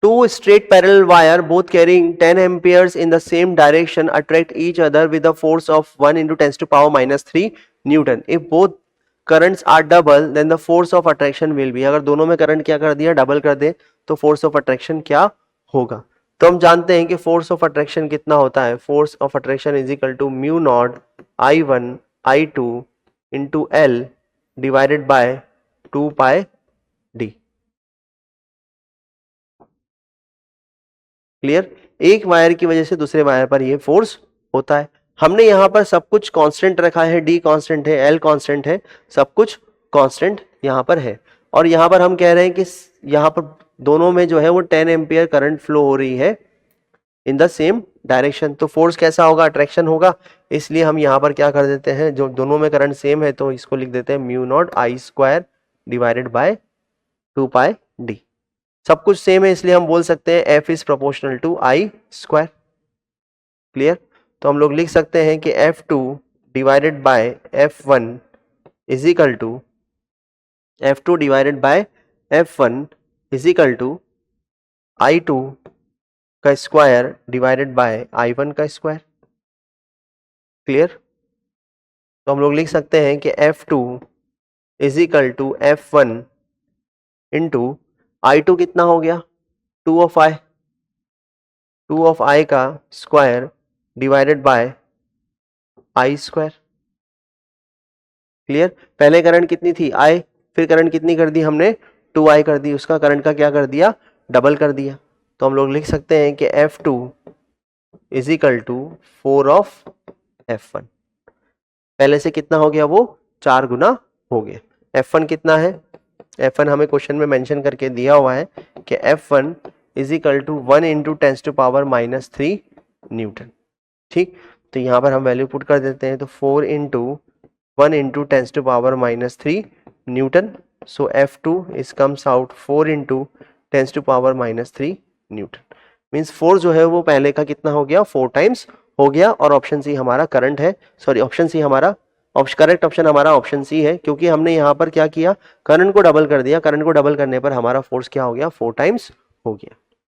two straight parallel wire both carrying 10 amperes in the same direction attract each other with a force of 1 into 10 to power minus 3 Newton. If both currents are double then the force of attraction will be, अगर दोनों में current क्या कर दिया, double कर दे, तो force of attraction क्या होगा? तो हम जानते हैं कि फोर्स ऑफ अट्रैक्शन कितना होता है. Force of attraction is equal to mu naught I1 I2 into L divided by 2 pi D. Clear? एक वायर की वजह से दूसरे वायर पर ये फोर्स होता है. हमने यहाँ पर सब कुछ कांस्टेंट रखा है, डी कांस्टेंट है, एल कांस्टेंट है, सब कुछ कांस्टेंट यहाँ पर है. और यहाँ पर हम कह रहे हैं कि यहाँ पर दोनों में जो है वो 10 एम्पियर करंट फ्लो हो रही है इन द सेम डायरेक्शन. तो फोर्स कैसा होगा? अट्रैक्शन होगा. इसलिए हम यहाँ पर क्या कर देते हैं, जो दोनों में करंट सेम है तो इसको लिख देते हैं mu not I square divided by 2 pi D. सब कुछ सेम है इसलिए हम बोल सकते हैं F is proportional to I square. Clear? तो हम लोग लिख सकते हैं कि F2 divided by F1 is equal to F2 divided by F1 is equal to I2 का स्क्वायर डिवाइडेड बाय I1 का स्क्वायर. क्लियर? तो हम लोग लिख सकते हैं कि F2 is equal to F1 into I2 कितना हो गया? 2 ऑफ I, 2 ऑफ I का square divided by I square. Clear? पहले करंट कितनी थी? I, फिर करंट कितनी कर दी हमने? 2I कर दी. उसका करंट का क्या कर दिया? डबल कर दिया. तो हम लोग लिख सकते हैं कि F2 is equal to 4 of F1. पहले से कितना हो गया? वो 4 गुना हो गया. F1 कितना है? F1 हमें क्वेश्चन में मेंशन करके दिया हुआ है कि F1 is equal to 1 into 10 to power minus 3 newton. ठीक, तो यहाँ पर हम वैल्यू पुट कर देते हैं. तो 4 into 1 into 10 to power minus 3 newton. So F2 is comes out 4 into 10 to power minus 3 newton. Means 4 जो है वो पहले का कितना हो गया? 4 टाइम्स हो गया. और ऑप्शन सी हमारा करंट है, सॉरी ऑप्शन सी हमारा करेक्ट ऑप्शन हमारा ऑप्शन सी है, क्योंकि हमने यहाँ पर क्या किया? करंट को डबल कर दिया. करंट को डबल करने पर हमारा फोर्स क्या हो गया? 4 टाइम्स हो गया.